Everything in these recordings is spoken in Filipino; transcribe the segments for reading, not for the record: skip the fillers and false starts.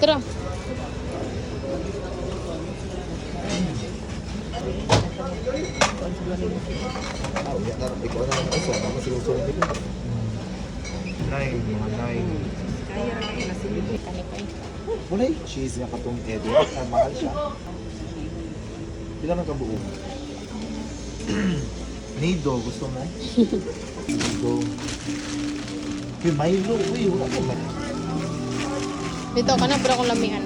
Tara. Ikaw na ang isa, naman sinusunod nila. Nine, mga nine. Kaya rin na silipin. Wala yung cheese nga katong Edward. Mahal siya. Ilan ang kabuo? Nido, gusto mo? Nido. Yung Milo, uy, wala ko man. Dito ka na, pero akong lamihan.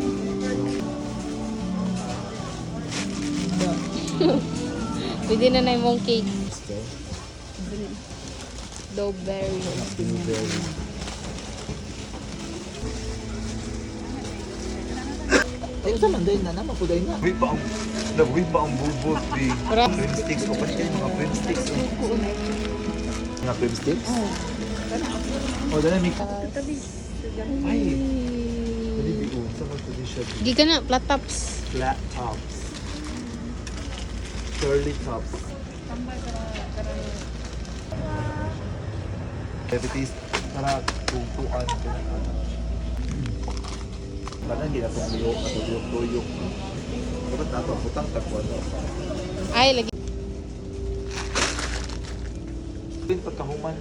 Pwede na na yung cake. Strawberry. Blueberry. Ay, sa manday na naman, puday na. Uy pa ang bubot, eh. Sarap. Cream sticks, o pa siya yung mga cream sticks. Mga cream sticks? O, dala, Mika. Ay, pwede bigo. Saan magpwede siya? Gi ka na, flat tops. Flat tops. Curly tops. Diabetes, para tungtuan. Parang hindi na itong liyok, natuliyok-tuyok. Dapat nato ang putang takwa. Ay, lagi. Pwede pagkahuman.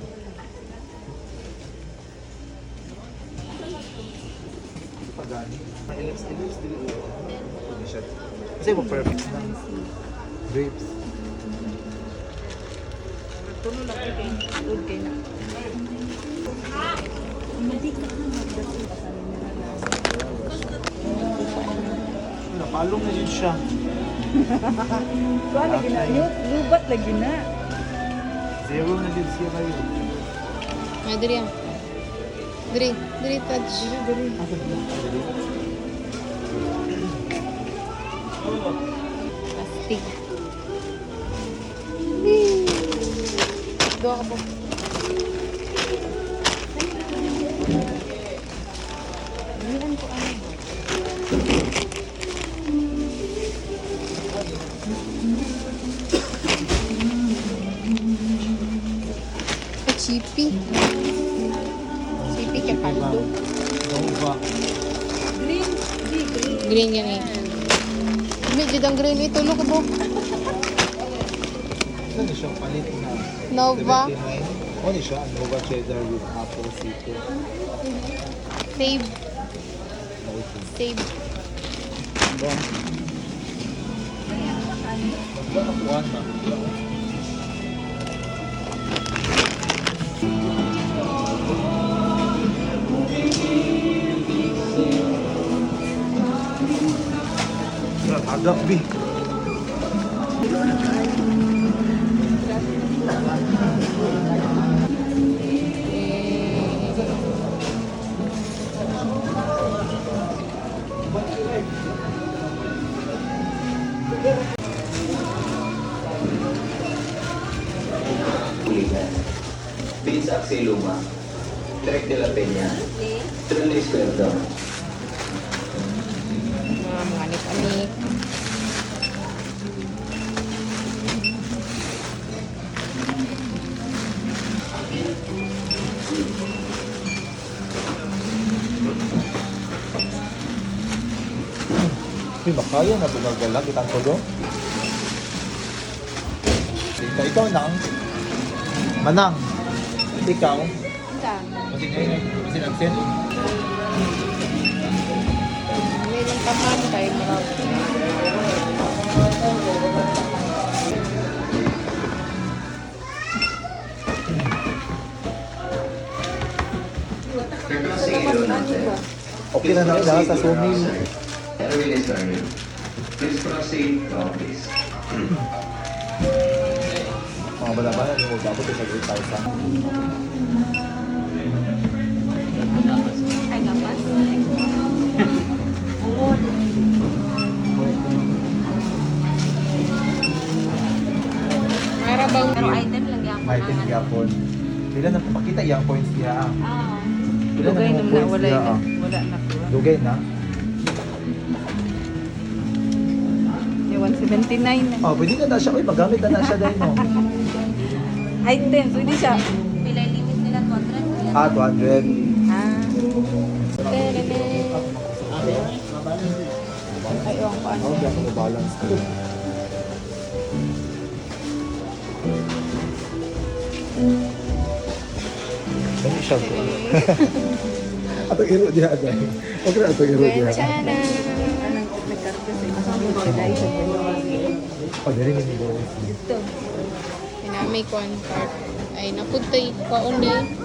Pagani. Ellipse, dili. Pwede siya. Kasi mo perfect na. Grapes. Tulo lang kayo. Tulog kayo na. Hindi ka na magdating pa sa nila na. Napalong na yun siya. So, lagi na yun. Lubat lagi na. Zero na din siya kayo. Ay, diri yan. Diri touch. Plastic. Doa ka po. Ilan ko ano. Chippy. Chippy kay paldo. Nova. Green. Green. Green yan eh. Medyo ang green ito. Look po. Ano na siyang palit na? Nova. 79. Ano siya? Nova cheddar with apple sito. Save. Save. Ba? Ba nakuha na? Agak bi. Prince Axeluma, Trek de la Peña, Tren Izquierdo. Mga anik-anik. Uy, makaya na bumagal kitang todo. Ikaw nang. Manang. Ikaw. Kasi ngayon, kasi nag-send. May lang taman tayo marami. Okay na na sa sumil. Please proceed, please. Mga bala-bala, yung magdabot sa 3,000. Ay, lapas. Mayroon bang Pero item lang yan. May tinigapon. Sila na pakita yung points niya. Ah. Sila Lugay na nung points wala niya. wala na ko. Lugay na. Yung 179 na. Oh, pwede na siya. Uy, magamit na siya dahil no. Item, pwede siya. Pilay limit nila 200. Ah, 200. Ah. Ay, ang paano. Ako kaya kung balance ko. Dali siya po. Ato iro diha ada. Okay na ato iro diha. Chana. Anong nagkarga sa isang dahil sa Pagaling ni Bo. Ito. Pinami ko ang part. Ay, naputoy pa ulit.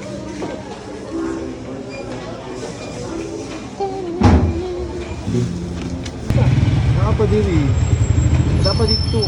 Nakapa diri. Dapat dito.